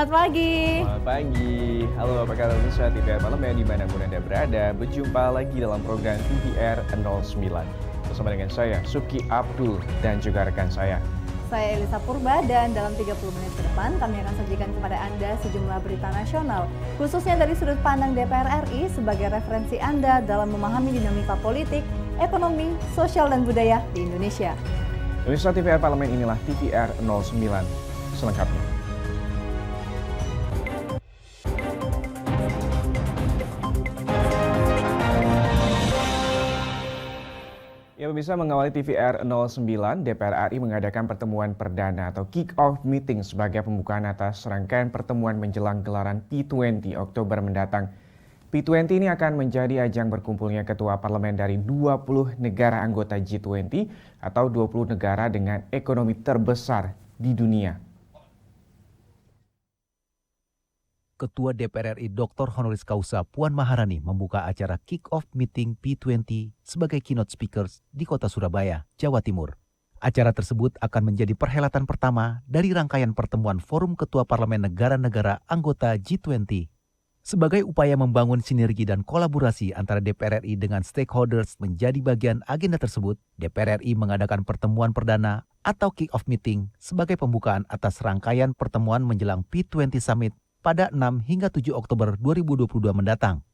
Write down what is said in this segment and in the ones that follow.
selamat pagi. Selamat pagi. Halo, apa kabar pemirsa TVR Parlemen dimanapun Anda berada. Berjumpa lagi dalam program TVR 09. Bersama dengan saya, Suki Abdul, dan juga rekan saya. Saya Elisa Purba, dan dalam 30 menit ke depan kami akan sajikan kepada Anda sejumlah berita nasional, khususnya dari sudut pandang DPR RI sebagai referensi Anda dalam memahami dinamika politik, ekonomi, sosial, dan budaya di Indonesia. Pemirsa TVR Parlemen, inilah TVR 09 selengkapnya. Ya, pemirsa, mengawali TVR 09, DPR RI mengadakan pertemuan perdana atau kick-off meeting sebagai pembukaan atas rangkaian pertemuan menjelang gelaran P20 Oktober mendatang. P20 ini akan menjadi ajang berkumpulnya ketua parlemen dari 20 negara anggota G20 atau 20 negara dengan ekonomi terbesar di dunia. Ketua DPR RI Dr. Honoris Causa Puan Maharani membuka acara kick-off meeting P20 sebagai keynote speakers di kota Surabaya, Jawa Timur. Acara tersebut akan menjadi perhelatan pertama dari rangkaian pertemuan forum ketua parlemen negara-negara anggota G20. Sebagai upaya membangun sinergi dan kolaborasi antara DPR RI dengan stakeholders menjadi bagian agenda tersebut, DPR RI mengadakan pertemuan perdana atau kick-off meeting sebagai pembukaan atas rangkaian pertemuan menjelang P20 Summit pada 6 hingga 7 Oktober 2022 mendatang.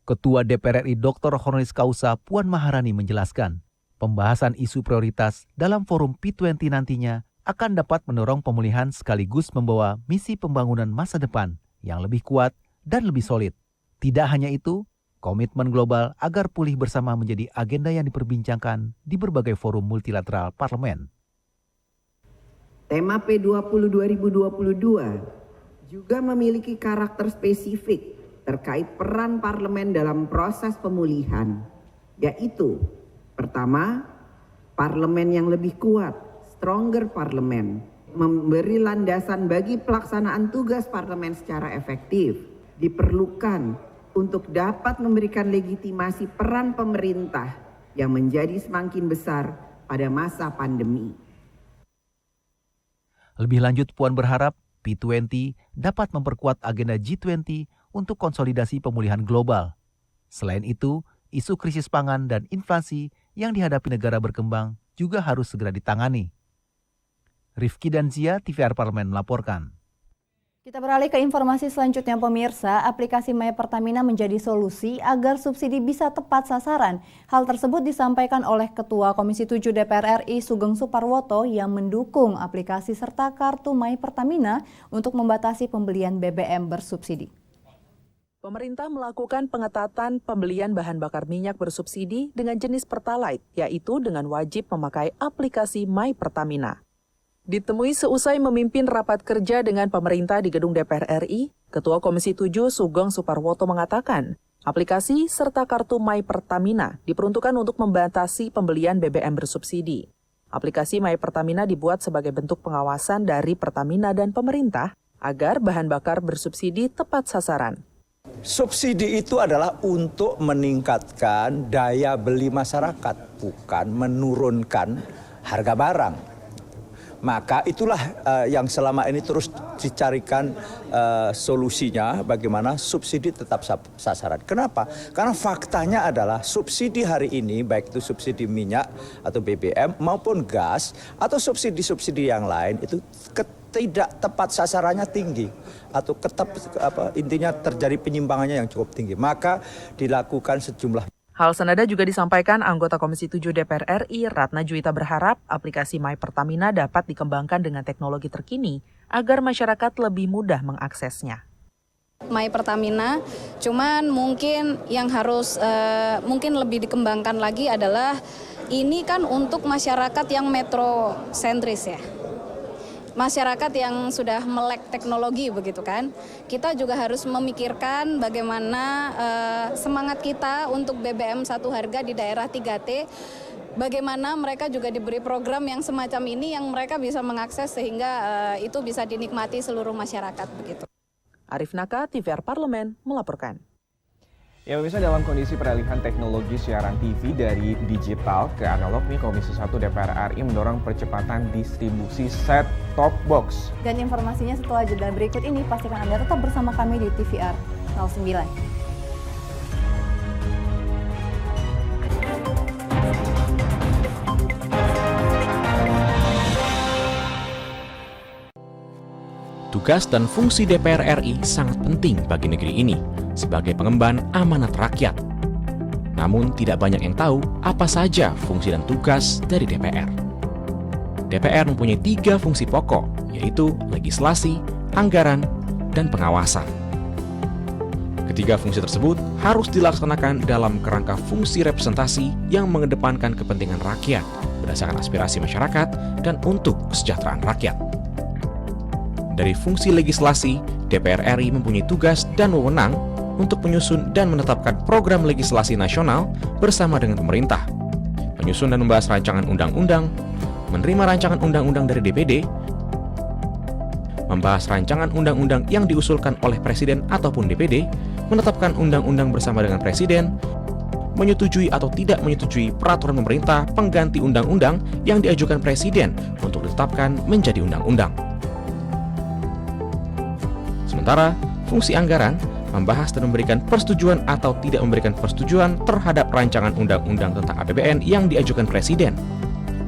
Ketua DPR RI Dr. Honoris Causa Puan Maharani menjelaskan, pembahasan isu prioritas dalam forum P20 nantinya akan dapat mendorong pemulihan sekaligus membawa misi pembangunan masa depan yang lebih kuat dan lebih solid. Tidak hanya itu, komitmen global agar pulih bersama menjadi agenda yang diperbincangkan di berbagai forum multilateral parlemen. Tema P20 2022 juga memiliki karakter spesifik terkait peran parlemen dalam proses pemulihan, yaitu pertama, parlemen yang lebih kuat, stronger parlemen, memberi landasan bagi pelaksanaan tugas parlemen secara efektif, diperlukan untuk dapat memberikan legitimasi peran pemerintah yang menjadi semakin besar pada masa pandemi. Lebih lanjut, Puan berharap P20 dapat memperkuat agenda G20 untuk konsolidasi pemulihan global. Selain itu, isu krisis pangan dan inflasi yang dihadapi negara berkembang juga harus segera ditangani. Rifki dan Zia, TVR Parlemen melaporkan. Kita beralih ke informasi selanjutnya, pemirsa. Aplikasi My Pertamina menjadi solusi agar subsidi bisa tepat sasaran. Hal tersebut disampaikan oleh Ketua Komisi 7 DPR RI Sugeng Suparwoto yang mendukung aplikasi serta kartu My Pertamina untuk membatasi pembelian BBM bersubsidi. Pemerintah melakukan pengetatan pembelian bahan bakar minyak bersubsidi dengan jenis Pertalite, yaitu dengan wajib memakai aplikasi My Pertamina. Ditemui seusai memimpin rapat kerja dengan pemerintah di gedung DPR RI, Ketua Komisi 7 Sugeng Suparwoto mengatakan, aplikasi serta kartu My Pertamina diperuntukkan untuk membatasi pembelian BBM bersubsidi. Aplikasi My Pertamina dibuat sebagai bentuk pengawasan dari Pertamina dan pemerintah agar bahan bakar bersubsidi tepat sasaran. Subsidi itu adalah untuk meningkatkan daya beli masyarakat, bukan menurunkan harga barang. Maka itulah yang selama ini terus dicarikan solusinya bagaimana subsidi tetap sasaran. Kenapa? Karena faktanya adalah subsidi hari ini, baik itu subsidi minyak atau BBM maupun gas atau subsidi-subsidi yang lain itu tidak tepat sasarannya tinggi atau intinya terjadi penyimpangannya yang cukup tinggi. Maka dilakukan sejumlah. Hal senada juga disampaikan anggota Komisi 7 DPR RI, Ratna Juwita berharap aplikasi My Pertamina dapat dikembangkan dengan teknologi terkini agar masyarakat lebih mudah mengaksesnya. My Pertamina, cuman mungkin yang harus mungkin lebih dikembangkan lagi adalah ini kan untuk masyarakat yang metrosentris ya. Masyarakat yang sudah melek teknologi begitu kan, kita juga harus memikirkan bagaimana semangat kita untuk BBM satu harga di daerah 3T, bagaimana mereka juga diberi program yang semacam ini yang mereka bisa mengakses sehingga itu bisa dinikmati seluruh masyarakat begitu. Arif Naka, TVR Parlemen melaporkan. Ya pemirsa, dalam kondisi peralihan teknologi siaran TV dari digital ke analog nih, Komisi 1 DPR RI mendorong percepatan distribusi set-top box. Dan informasinya setelah jeda berikut ini, pastikan Anda tetap bersama kami di TVR 09. Tugas dan fungsi DPR RI sangat penting bagi negeri ini sebagai pengemban amanat rakyat. Namun tidak banyak yang tahu apa saja fungsi dan tugas dari DPR. DPR mempunyai 3 fungsi pokok, yaitu legislasi, anggaran, dan pengawasan. Ketiga fungsi tersebut harus dilaksanakan dalam kerangka fungsi representasi yang mengedepankan kepentingan rakyat berdasarkan aspirasi masyarakat dan untuk kesejahteraan rakyat. Dari fungsi legislasi, DPR RI mempunyai tugas dan wewenang untuk menyusun dan menetapkan program legislasi nasional bersama dengan pemerintah, menyusun dan membahas rancangan undang-undang, menerima rancangan undang-undang dari DPD, membahas rancangan undang-undang yang diusulkan oleh Presiden ataupun DPD, menetapkan undang-undang bersama dengan Presiden, menyetujui atau tidak menyetujui peraturan pemerintah pengganti undang-undang yang diajukan Presiden untuk ditetapkan menjadi undang-undang. Sementara, fungsi anggaran membahas dan memberikan persetujuan atau tidak memberikan persetujuan terhadap rancangan undang-undang tentang APBN yang diajukan Presiden,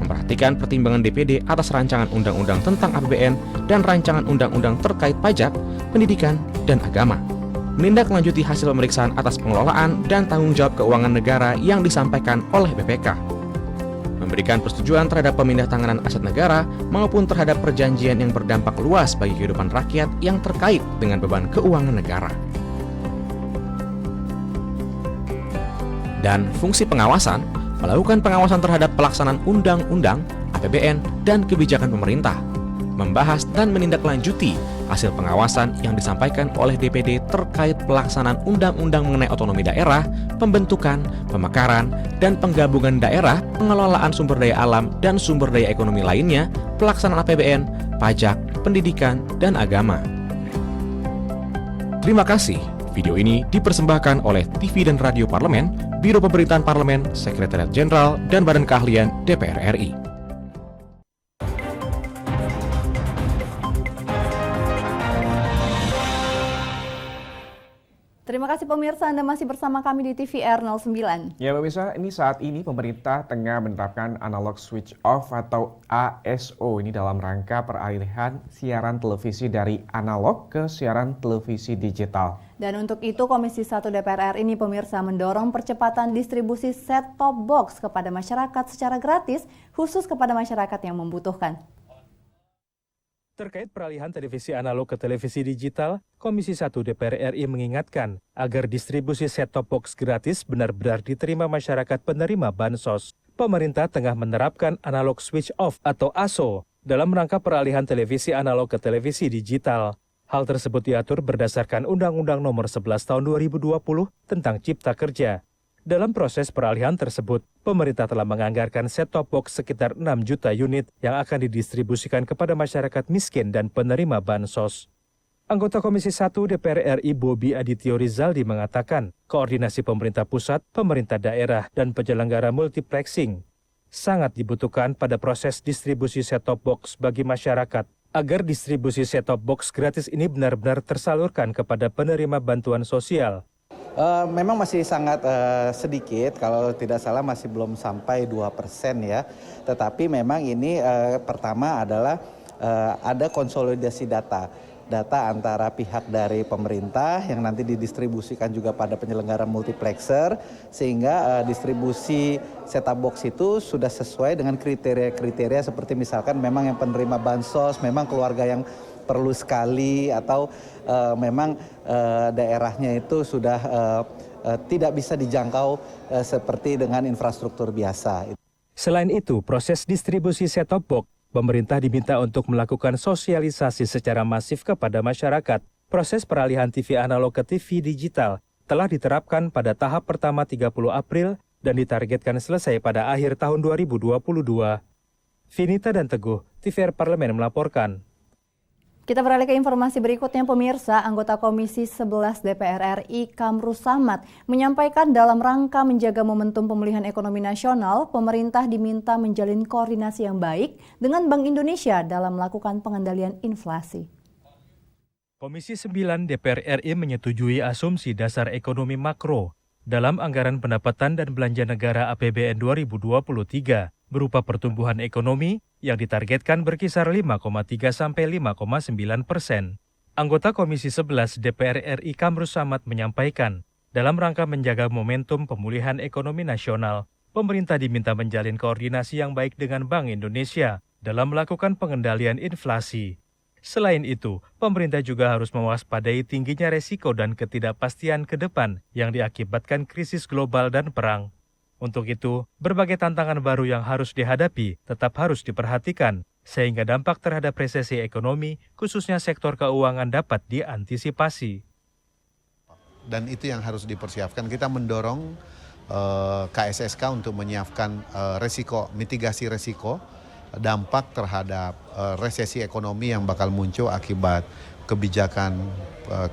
memperhatikan pertimbangan DPD atas rancangan undang-undang tentang APBN dan rancangan undang-undang terkait pajak, pendidikan, dan agama, menindaklanjuti hasil pemeriksaan atas pengelolaan dan tanggung jawab keuangan negara yang disampaikan oleh BPK, memberikan persetujuan terhadap pemindahantanganan aset negara maupun terhadap perjanjian yang berdampak luas bagi kehidupan rakyat yang terkait dengan beban keuangan negara. Dan fungsi pengawasan, melakukan pengawasan terhadap pelaksanaan undang-undang, APBN, dan kebijakan pemerintah, membahas dan menindaklanjuti hasil pengawasan yang disampaikan oleh DPD terkait pelaksanaan undang-undang mengenai otonomi daerah, pembentukan, pemekaran, dan penggabungan daerah, pengelolaan sumber daya alam dan sumber daya ekonomi lainnya, pelaksanaan APBN, pajak, pendidikan, dan agama. Terima kasih. Video ini dipersembahkan oleh TV dan Radio Parlemen, Biro Pemerintahan Parlemen, Sekretariat Jenderal, dan Badan Keahlian DPR RI. Terima kasih pemirsa, Anda masih bersama kami di TVR 09. Ya pemirsa, saat ini pemerintah tengah menerapkan analog switch off atau ASO ini dalam rangka peralihan siaran televisi dari analog ke siaran televisi digital. Dan untuk itu Komisi 1 DPR RI ini pemirsa mendorong percepatan distribusi set-top box kepada masyarakat secara gratis, khusus kepada masyarakat yang membutuhkan. Terkait peralihan televisi analog ke televisi digital, Komisi 1 DPR RI mengingatkan agar distribusi set-top box gratis benar-benar diterima masyarakat penerima bansos. Pemerintah tengah menerapkan analog switch off atau ASO dalam rangka peralihan televisi analog ke televisi digital. Hal tersebut diatur berdasarkan Undang-Undang Nomor 11 Tahun 2020 tentang Cipta Kerja. Dalam proses peralihan tersebut, pemerintah telah menganggarkan set-top box sekitar 6 juta unit yang akan didistribusikan kepada masyarakat miskin dan penerima bansos. Anggota Komisi 1 DPR RI Bobi Adityo Rizaldi mengatakan, koordinasi pemerintah pusat, pemerintah daerah, dan penyelenggara multiplexing sangat dibutuhkan pada proses distribusi set-top box bagi masyarakat, agar distribusi set-top box gratis ini benar-benar tersalurkan kepada penerima bantuan sosial. Memang masih sangat sedikit, kalau tidak salah masih belum sampai 2% ya. Tetapi memang ini pertama adalah ada konsolidasi data antara pihak dari pemerintah yang nanti didistribusikan juga pada penyelenggara multiplexer, sehingga distribusi set-top box itu sudah sesuai dengan kriteria-kriteria seperti misalkan memang yang penerima bansos, memang keluarga yang perlu sekali, atau memang daerahnya itu sudah tidak bisa dijangkau seperti dengan infrastruktur biasa. Selain itu, proses distribusi set-top box, pemerintah diminta untuk melakukan sosialisasi secara masif kepada masyarakat. Proses peralihan TV analog ke TV digital telah diterapkan pada tahap pertama 30 April dan ditargetkan selesai pada akhir tahun 2022. Vinita dan Teguh, TVR Parlemen melaporkan. Kita beralih ke informasi berikutnya, pemirsa. Anggota Komisi 11 DPR RI Kamrus Samad menyampaikan dalam rangka menjaga momentum pemulihan ekonomi nasional, pemerintah diminta menjalin koordinasi yang baik dengan Bank Indonesia dalam melakukan pengendalian inflasi. Komisi 9 DPR RI menyetujui asumsi dasar ekonomi makro dalam anggaran pendapatan dan belanja negara APBN 2023 berupa pertumbuhan ekonomi yang ditargetkan berkisar 5,3 sampai 5,9%. Anggota Komisi 11 DPR RI Kamrus Samad menyampaikan, dalam rangka menjaga momentum pemulihan ekonomi nasional, pemerintah diminta menjalin koordinasi yang baik dengan Bank Indonesia dalam melakukan pengendalian inflasi. Selain itu, pemerintah juga harus mewaspadai tingginya resiko dan ketidakpastian ke depan yang diakibatkan krisis global dan perang. Untuk itu, berbagai tantangan baru yang harus dihadapi tetap harus diperhatikan, sehingga dampak terhadap resesi ekonomi, khususnya sektor keuangan, dapat diantisipasi. Dan itu yang harus dipersiapkan. Kita mendorong KSSK untuk menyiapkan mitigasi resiko, dampak terhadap resesi ekonomi yang bakal muncul akibat kebijakan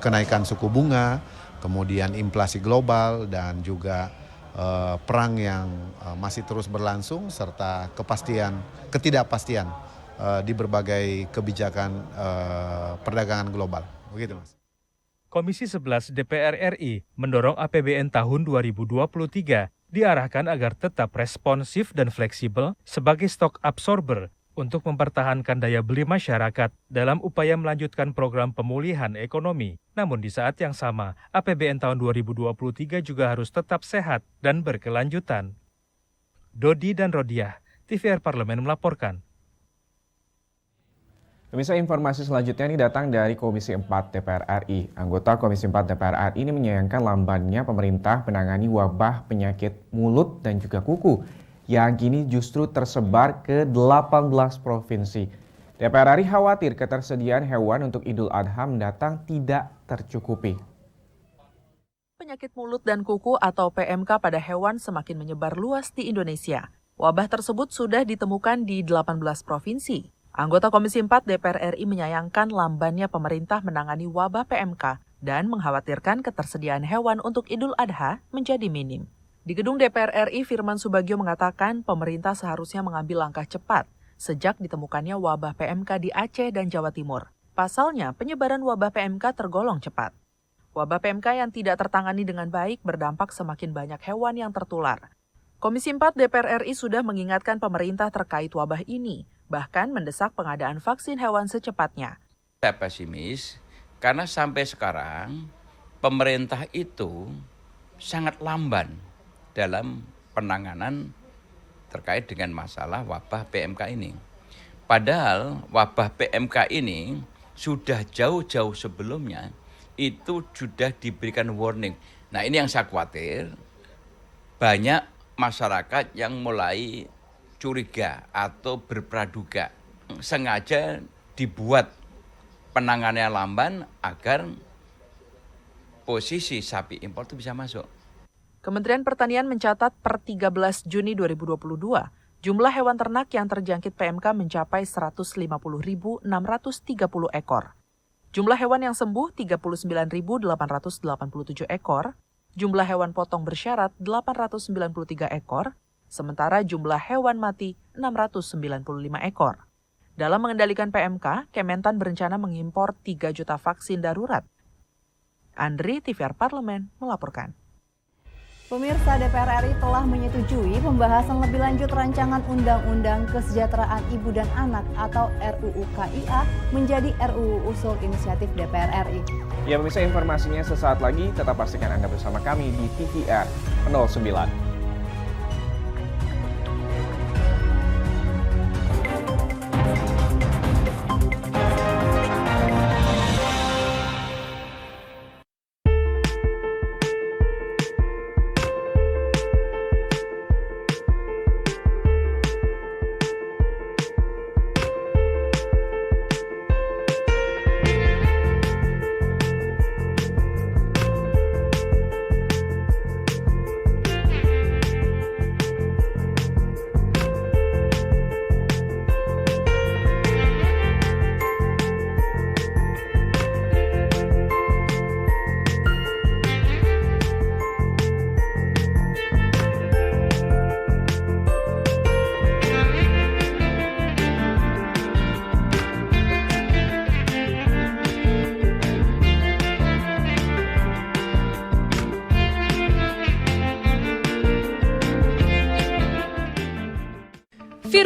kenaikan suku bunga, kemudian inflasi global, dan juga perang yang masih terus berlangsung, serta ketidakpastian di berbagai kebijakan perdagangan global. Begitu, Mas. Komisi 11 DPR RI mendorong APBN tahun 2023 diarahkan agar tetap responsif dan fleksibel sebagai stok absorber untuk mempertahankan daya beli masyarakat dalam upaya melanjutkan program pemulihan ekonomi. Namun di saat yang sama, APBN tahun 2023 juga harus tetap sehat dan berkelanjutan. Dodi dan Rodiah, TVR Parlemen melaporkan. Pemirsa, informasi selanjutnya ini datang dari Komisi 4 DPR RI. Anggota Komisi 4 DPR RI ini menyayangkan lambannya pemerintah menangani wabah penyakit mulut dan juga kuku yang kini justru tersebar ke 18 provinsi. DPR RI khawatir ketersediaan hewan untuk Idul Adha mendatang tidak tercukupi. Penyakit mulut dan kuku atau PMK pada hewan semakin menyebar luas di Indonesia. Wabah tersebut sudah ditemukan di 18 provinsi. Anggota Komisi 4 DPR RI menyayangkan lambannya pemerintah menangani wabah PMK dan mengkhawatirkan ketersediaan hewan untuk Idul Adha menjadi minim. Di gedung DPR RI, Firman Subagio mengatakan pemerintah seharusnya mengambil langkah cepat sejak ditemukannya wabah PMK di Aceh dan Jawa Timur. Pasalnya, penyebaran wabah PMK tergolong cepat. Wabah PMK yang tidak tertangani dengan baik berdampak semakin banyak hewan yang tertular. Komisi 4 DPR RI sudah mengingatkan pemerintah terkait wabah ini, bahkan mendesak pengadaan vaksin hewan secepatnya. Saya pesimis karena sampai sekarang pemerintah itu sangat lamban dalam penanganan terkait dengan masalah wabah PMK ini. Padahal wabah PMK ini sudah jauh-jauh sebelumnya itu sudah diberikan warning. Nah, ini yang saya khawatir, banyak masyarakat yang mulai curiga atau berpraduga. Sengaja dibuat penanganannya lamban agar posisi sapi impor itu bisa masuk. Kementerian Pertanian mencatat per 13 Juni 2022, jumlah hewan ternak yang terjangkit PMK mencapai 150.630 ekor. Jumlah hewan yang sembuh 39.887 ekor, jumlah hewan potong bersyarat 893 ekor, sementara jumlah hewan mati 695 ekor. Dalam mengendalikan PMK, Kementan berencana mengimpor 3 juta vaksin darurat. Andri, TVR Parlemen, melaporkan. Pemirsa, DPR RI telah menyetujui pembahasan lebih lanjut rancangan Undang-Undang Kesejahteraan Ibu dan Anak atau RUU KIA menjadi RUU Usul Inisiatif DPR RI. Ya pemirsa, informasinya sesaat lagi, tetap pastikan Anda bersama kami di TVR 09.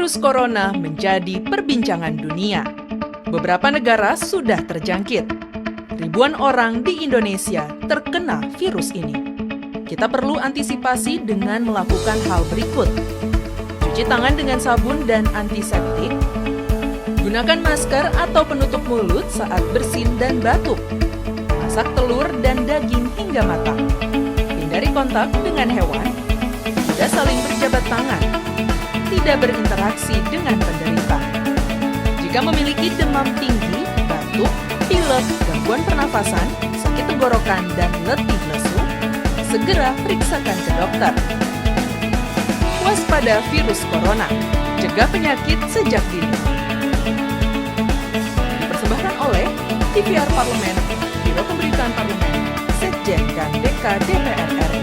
Virus corona menjadi perbincangan dunia. Beberapa negara sudah terjangkit. Ribuan orang di Indonesia terkena virus ini. Kita perlu antisipasi dengan melakukan hal berikut. Cuci tangan dengan sabun dan antiseptik. Gunakan masker atau penutup mulut saat bersin dan batuk. Masak telur dan daging hingga matang. Hindari kontak dengan hewan. Tidak saling berjabat tangan. Tidak berinteraksi dengan penderita. Jika memiliki demam tinggi, batuk, pilek, gangguan pernafasan, sakit tenggorokan, dan letih lesu, segera periksakan ke dokter. Waspada virus corona, cegah penyakit sejak dini. Dipersembahkan oleh TVR Parlemen, Biro Pemberitaan Parlemen, Sekjen dan DK DPR RI.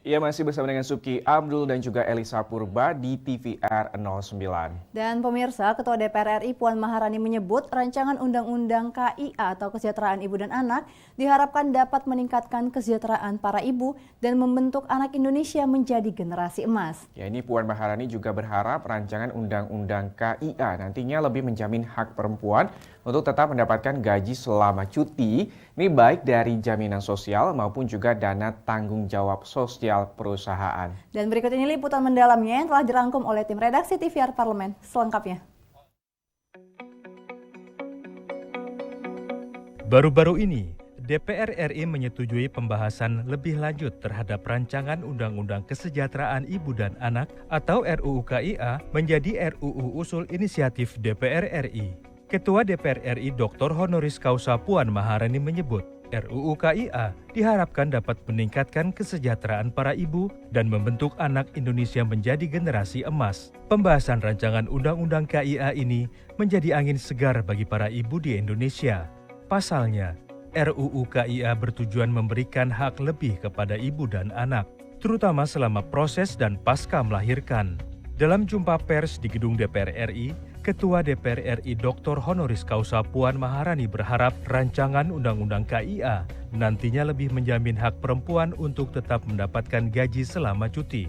Ia masih bersama dengan Subki Abdul dan juga Elisa Purba di TVR 09. Dan pemirsa, Ketua DPR RI Puan Maharani menyebut rancangan Undang-Undang KIA atau Kesejahteraan Ibu dan Anak diharapkan dapat meningkatkan kesejahteraan para ibu dan membentuk anak Indonesia menjadi generasi emas. Ya, ini Puan Maharani juga berharap rancangan Undang-Undang KIA nantinya lebih menjamin hak perempuan untuk tetap mendapatkan gaji selama cuti, ini baik dari jaminan sosial maupun juga dana tanggung jawab sosial perusahaan. Dan berikut ini liputan mendalamnya yang telah dirangkum oleh tim redaksi TVR Parlemen. Selengkapnya. Baru-baru ini, DPR RI menyetujui pembahasan lebih lanjut terhadap rancangan Undang-Undang Kesejahteraan Ibu dan Anak atau RUU KIA menjadi RUU Usul Inisiatif DPR RI. Ketua DPR RI Dr. Honoris Causa Puan Maharani menyebut, RUU KIA diharapkan dapat meningkatkan kesejahteraan para ibu dan membentuk anak Indonesia menjadi generasi emas. Pembahasan rancangan Undang-Undang KIA ini menjadi angin segar bagi para ibu di Indonesia. Pasalnya, RUU KIA bertujuan memberikan hak lebih kepada ibu dan anak, terutama selama proses dan pasca melahirkan. Dalam jumpa pers di gedung DPR RI, Ketua DPR RI Dr. Honoris Causa Puan Maharani berharap rancangan Undang-Undang KIA nantinya lebih menjamin hak perempuan untuk tetap mendapatkan gaji selama cuti.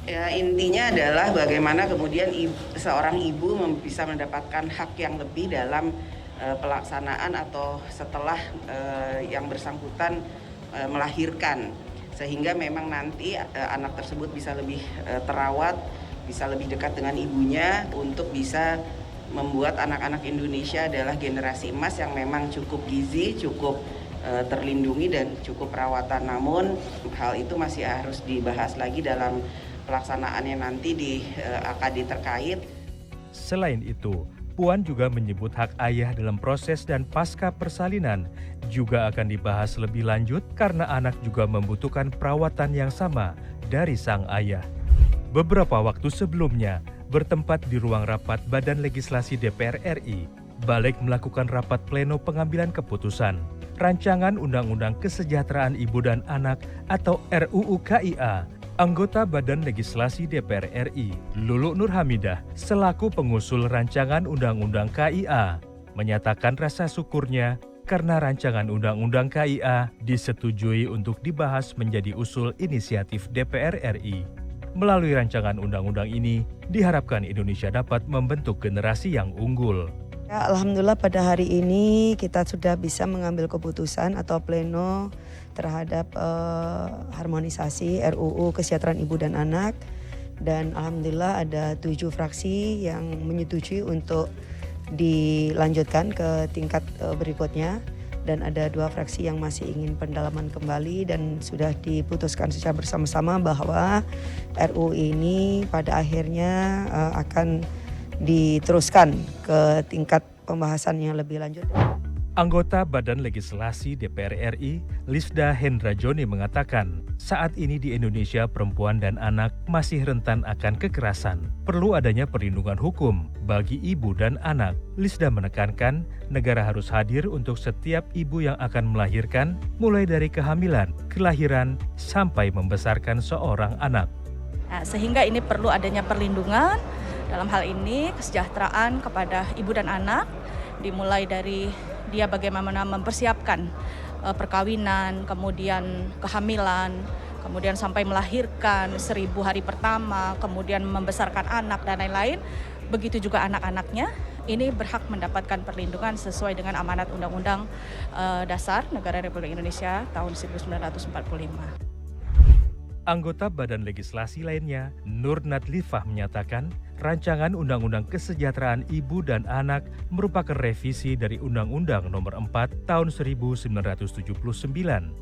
Ya, intinya adalah bagaimana kemudian seorang ibu bisa mendapatkan hak yang lebih dalam pelaksanaan atau setelah yang bersangkutan melahirkan, sehingga memang nanti anak tersebut bisa lebih terawat, bisa lebih dekat dengan ibunya untuk bisa membuat anak-anak Indonesia adalah generasi emas yang memang cukup gizi, cukup terlindungi dan cukup perawatan. Namun hal itu masih harus dibahas lagi dalam pelaksanaannya nanti di AKD terkait. Selain itu, Puan juga menyebut hak ayah dalam proses dan pasca persalinan juga akan dibahas lebih lanjut karena anak juga membutuhkan perawatan yang sama dari sang ayah. Beberapa waktu sebelumnya, bertempat di ruang rapat Badan Legislasi DPR RI, balik melakukan rapat pleno pengambilan keputusan. Rancangan Undang-Undang Kesejahteraan Ibu dan Anak atau RUU KIA, anggota Badan Legislasi DPR RI, Lulu Nur Hamidah, selaku pengusul rancangan Undang-Undang KIA, menyatakan rasa syukurnya karena rancangan Undang-Undang KIA disetujui untuk dibahas menjadi usul inisiatif DPR RI. Melalui rancangan undang-undang ini, diharapkan Indonesia dapat membentuk generasi yang unggul. Ya, alhamdulillah pada hari ini kita sudah bisa mengambil keputusan atau pleno terhadap harmonisasi RUU Kesejahteraan Ibu dan Anak. Dan alhamdulillah ada 7 fraksi yang menyetujui untuk dilanjutkan ke tingkat berikutnya. Dan ada 2 fraksi yang masih ingin pendalaman kembali dan sudah diputuskan secara bersama-sama bahwa RUU ini pada akhirnya akan diteruskan ke tingkat pembahasan yang lebih lanjut. Anggota Badan Legislasi DPR RI, Lisda Hendra Joni mengatakan, saat ini di Indonesia perempuan dan anak masih rentan akan kekerasan. Perlu adanya perlindungan hukum bagi ibu dan anak. Lisda menekankan, negara harus hadir untuk setiap ibu yang akan melahirkan, mulai dari kehamilan, kelahiran, sampai membesarkan seorang anak. Nah, sehingga ini perlu adanya perlindungan, dalam hal ini kesejahteraan kepada ibu dan anak, dimulai dari dia bagaimana mempersiapkan perkawinan, kemudian kehamilan, kemudian sampai melahirkan 1000 hari pertama, kemudian membesarkan anak dan lain-lain, begitu juga anak-anaknya, ini berhak mendapatkan perlindungan sesuai dengan amanat Undang-Undang Dasar Negara Republik Indonesia tahun 1945. Anggota Badan Legislasi lainnya, Nur Nadlifah menyatakan, rancangan Undang-Undang Kesejahteraan Ibu dan Anak merupakan revisi dari Undang-Undang Nomor 4 Tahun 1979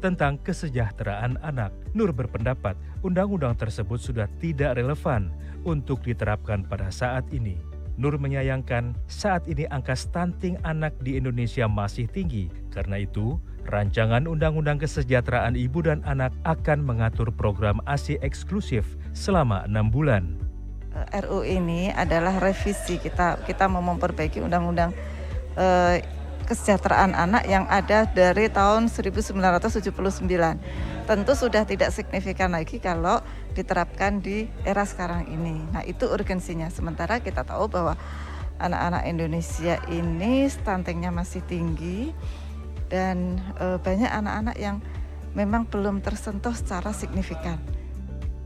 tentang kesejahteraan anak. Nur berpendapat, undang-undang tersebut sudah tidak relevan untuk diterapkan pada saat ini. Nur menyayangkan saat ini angka stunting anak di Indonesia masih tinggi. Karena itu, rancangan Undang-Undang Kesejahteraan Ibu dan Anak akan mengatur program ASI eksklusif selama 6 bulan. RU ini adalah revisi, kita mau memperbaiki Undang-Undang Kesejahteraan Anak yang ada dari tahun 1979. Tentu sudah tidak signifikan lagi kalau diterapkan di era sekarang ini. Nah, itu urgensinya. Sementara kita tahu bahwa anak-anak Indonesia ini stuntingnya masih tinggi dan banyak anak-anak yang memang belum tersentuh secara signifikan.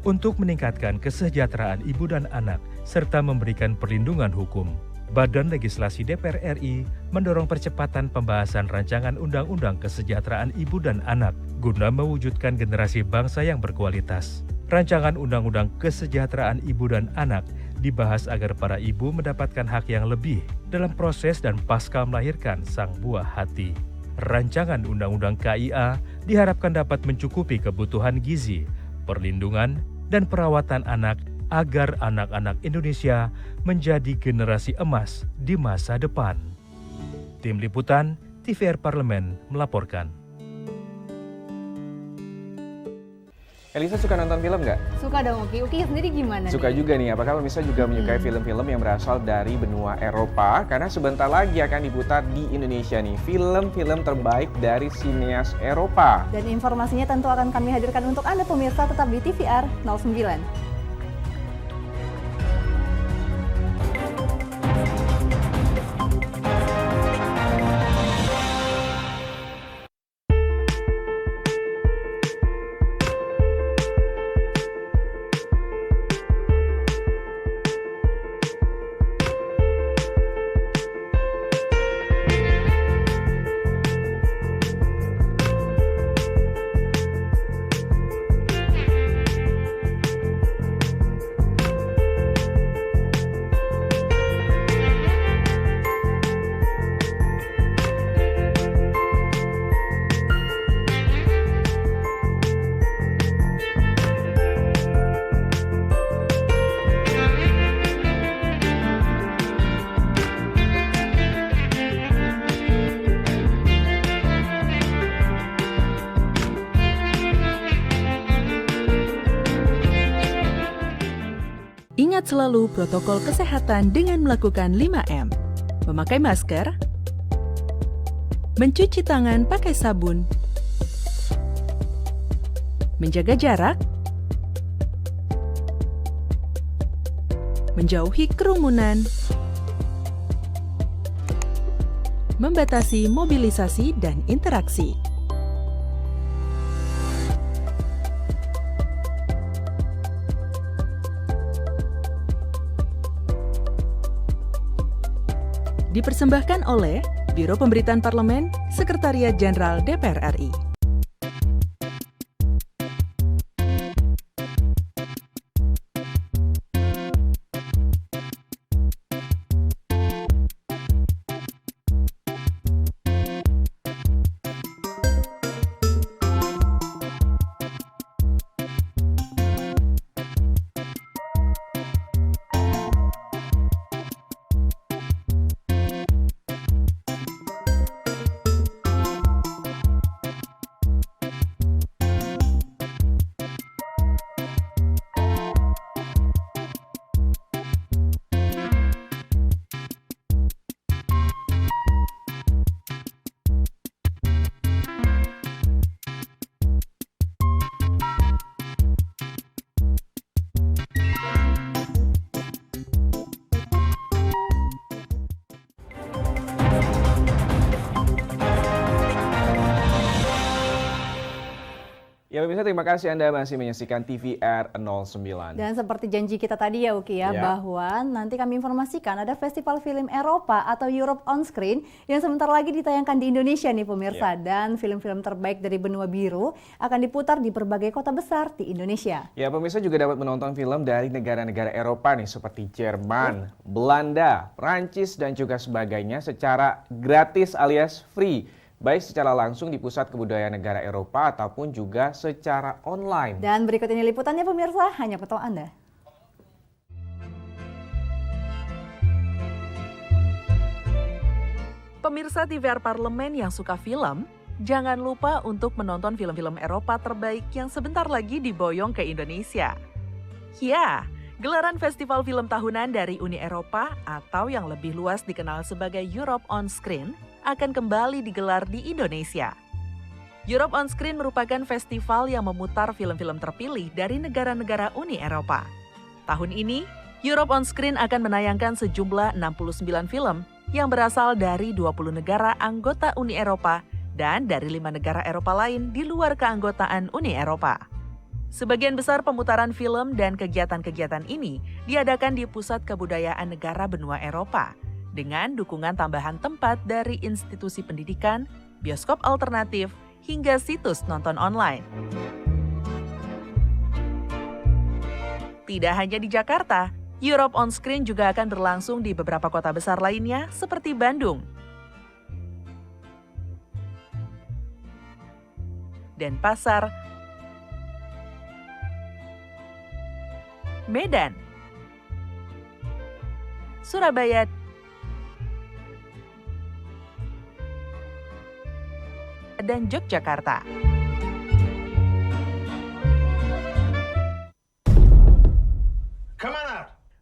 Untuk meningkatkan kesejahteraan ibu dan anak serta memberikan perlindungan hukum, Badan Legislasi DPR RI mendorong percepatan pembahasan rancangan Undang-Undang Kesejahteraan Ibu dan Anak guna mewujudkan generasi bangsa yang berkualitas. Rancangan Undang-Undang Kesejahteraan Ibu dan Anak dibahas agar para ibu mendapatkan hak yang lebih dalam proses dan pasca melahirkan sang buah hati. Rancangan Undang-Undang KIA diharapkan dapat mencukupi kebutuhan gizi, perlindungan, dan perawatan anak agar anak-anak Indonesia menjadi generasi emas di masa depan. Tim Liputan TVR Parlemen melaporkan. Elisa suka nonton film nggak? Suka dong Uki. Uki sendiri gimana Suka nih? juga nih, apakah pemirsa juga menyukai film-film yang berasal dari benua Eropa? Karena sebentar lagi akan diputar di Indonesia nih, film-film terbaik dari sineas Eropa. Dan informasinya tentu akan kami hadirkan untuk Anda pemirsa, tetap di TVR 09. Ingat selalu protokol kesehatan dengan melakukan 5M. Memakai masker, mencuci tangan pakai sabun, menjaga jarak, menjauhi kerumunan, membatasi mobilisasi dan interaksi. Dipersembahkan oleh Biro Pemberitaan Parlemen, Sekretariat Jenderal DPR RI. Ya pemirsa, terima kasih Anda masih menyaksikan TVR 09. Dan seperti janji kita tadi ya Uki ya, bahwa nanti kami informasikan ada Festival Film Eropa atau Europe on Screen yang sebentar lagi ditayangkan di Indonesia nih pemirsa. Dan film-film terbaik dari benua biru akan diputar di berbagai kota besar di Indonesia. Ya pemirsa juga dapat menonton film dari negara-negara Eropa nih seperti Jerman, Belanda, Prancis dan juga sebagainya secara gratis alias free. Baik secara langsung di Pusat Kebudayaan Negara Eropa ataupun juga secara online. Dan berikut ini liputannya pemirsa, hanya pantau Anda. Pemirsa TVR Parlemen yang suka film, jangan lupa untuk menonton film-film Eropa terbaik yang sebentar lagi diboyong ke Indonesia. Ya, gelaran festival film tahunan dari Uni Eropa atau yang lebih luas dikenal sebagai Europe on Screen akan kembali digelar di Indonesia. Europe on Screen merupakan festival yang memutar film-film terpilih dari negara-negara Uni Eropa. Tahun ini, Europe on Screen akan menayangkan sejumlah 69 film yang berasal dari 20 negara anggota Uni Eropa dan dari 5 negara Eropa lain di luar keanggotaan Uni Eropa. Sebagian besar pemutaran film dan kegiatan-kegiatan ini diadakan di Pusat Kebudayaan Negara Benua Eropa, dengan dukungan tambahan tempat dari institusi pendidikan, bioskop alternatif, hingga situs nonton online. Tidak hanya di Jakarta, Europe on Screen juga akan berlangsung di beberapa kota besar lainnya seperti Bandung, Denpasar, Medan, Surabaya, dan Yogyakarta.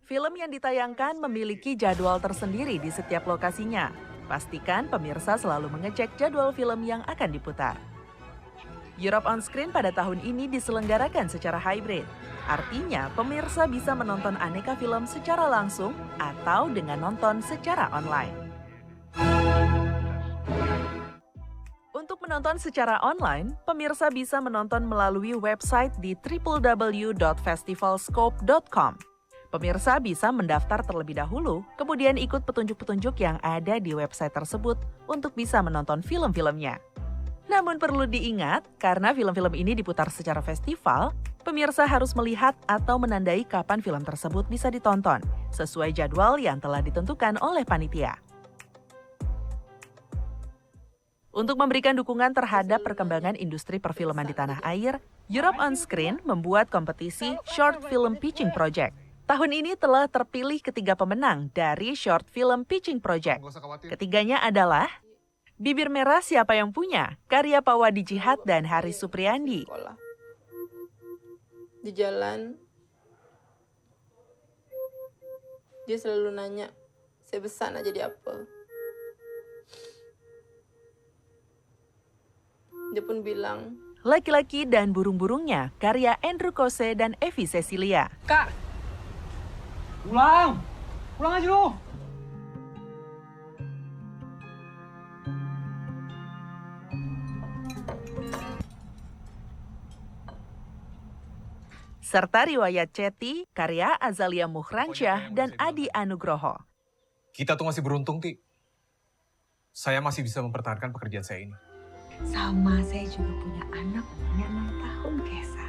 Film yang ditayangkan memiliki jadwal tersendiri di setiap lokasinya. Pastikan pemirsa selalu mengecek jadwal film yang akan diputar. Europe on Screen pada tahun ini diselenggarakan secara hybrid. Artinya, pemirsa bisa menonton aneka film secara langsung atau dengan nonton secara online. Untuk menonton secara online, pemirsa bisa menonton melalui website di www.festivalscope.com. Pemirsa bisa mendaftar terlebih dahulu, kemudian ikut petunjuk-petunjuk yang ada di website tersebut untuk bisa menonton film-filmnya. Namun perlu diingat, karena film-film ini diputar secara festival, pemirsa harus melihat atau menandai kapan film tersebut bisa ditonton, sesuai jadwal yang telah ditentukan oleh panitia. Untuk memberikan dukungan terhadap perkembangan industri perfilman di tanah air, Europe on Screen membuat kompetisi Short Film Pitching Project. Tahun ini telah terpilih ketiga pemenang dari Short Film Pitching Project. Ketiganya adalah Bibir Merah Siapa Yang Punya, karya Pawadi Jihad dan Haris Supriyandi. Di jalan, dia selalu nanya, saya besar nak jadi apa? Dia pun bilang, Laki-laki dan Burung-Burungnya, karya Andrew Kose dan Evi Cecilia. Kak, pulang aja lu. Serta Riwayat Ceti, karya Azalia Muhransyah dan Adi Anugroho. Kita tuh masih beruntung, Ti. Saya masih bisa mempertahankan pekerjaan saya ini. Sama, saya juga punya anak umurnya 6 tahun, Kesa.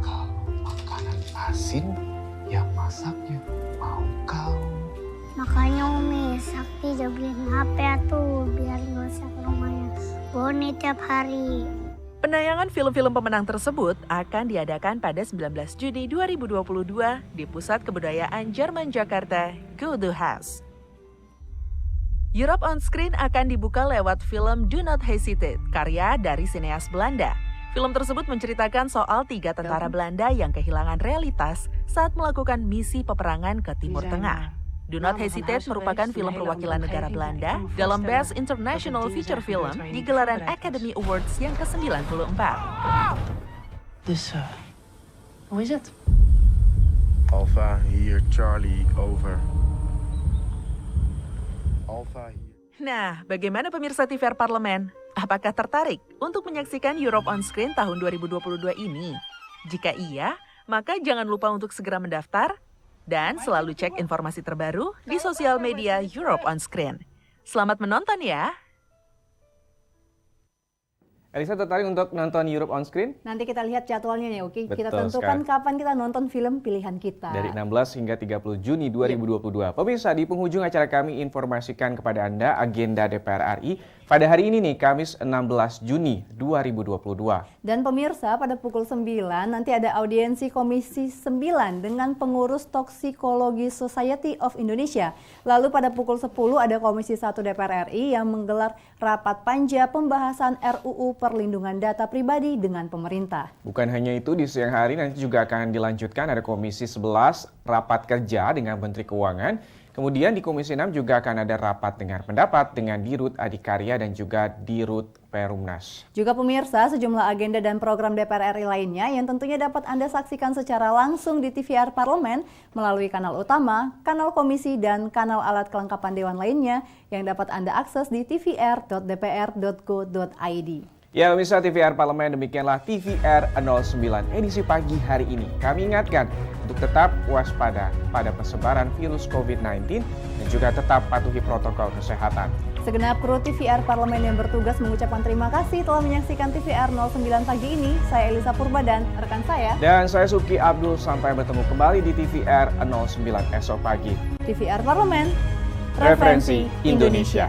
Kalau makanan asin, yang masaknya mau kau. Makanya Umi, Sakti udah beliin HP tuh, biar nggak usah ke rumahnya Boni tiap hari. Penayangan film-film pemenang tersebut akan diadakan pada 19 Juni 2022 di Pusat Kebudayaan Jerman Jakarta, Goethe House. Europe on Screen akan dibuka lewat film Do Not Hesitate, karya dari sineas Belanda. Film tersebut menceritakan soal 3 tentara Belanda yang kehilangan realitas saat melakukan misi peperangan ke Timur Tengah. Do Not Hesitate merupakan film perwakilan negara Belanda dalam Best International Feature Film di gelaran Academy Awards yang ke-94. Dus, hoe is het? Alpha hier, Charlie, over. Alpha hier. Nah, bagaimana pemirsa TVR Parlemen? Apakah tertarik untuk menyaksikan Europe on Screen tahun 2022 ini? Jika iya, maka jangan lupa untuk segera mendaftar dan selalu cek informasi terbaru di sosial media Europe on Screen. Selamat menonton ya! Elisa tertarik untuk nonton Europe on Screen? Nanti kita lihat jadwalnya ya, oke? Kita Betul tentukan sekali. kapan kita nonton film pilihan kita. Dari 16 hingga 30 Juni 2022. Pemirsa, di penghujung acara kami informasikan kepada Anda agenda DPR RI pada hari ini nih, Kamis 16 Juni 2022. Dan pemirsa, pada pukul 9 nanti ada audiensi Komisi 9 dengan pengurus Toksikologi Society of Indonesia. Lalu pada pukul 10 ada Komisi 1 DPR RI yang menggelar rapat panja pembahasan RUU Perlindungan Data Pribadi dengan pemerintah. Bukan hanya itu, di siang hari nanti juga akan dilanjutkan ada Komisi 11 rapat kerja dengan Menteri Keuangan. Kemudian di Komisi 6 juga akan ada rapat dengar pendapat dengan Dirut Adikarya dan juga Dirut Perumnas. Juga pemirsa, sejumlah agenda dan program DPR RI lainnya yang tentunya dapat Anda saksikan secara langsung di TVR Parlemen melalui kanal utama, kanal komisi, dan kanal alat kelengkapan Dewan lainnya yang dapat Anda akses di tvr.dpr.go.id. Ya pemirsa, TVR Parlemen, demikianlah TVR 09 edisi pagi hari ini. Kami ingatkan untuk tetap waspada pada persebaran virus COVID-19 dan juga tetap patuhi protokol kesehatan. Segenap kru TVR Parlemen yang bertugas mengucapkan terima kasih telah menyaksikan TVR 09 pagi ini. Saya Elisa Purba dan rekan saya. Dan saya Suki Abdul, sampai bertemu kembali di TVR 09 esok pagi. TVR Parlemen, Referensi Indonesia.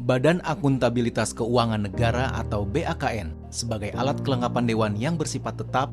Badan Akuntabilitas Keuangan Negara atau BAKN sebagai alat kelengkapan dewan yang bersifat tetap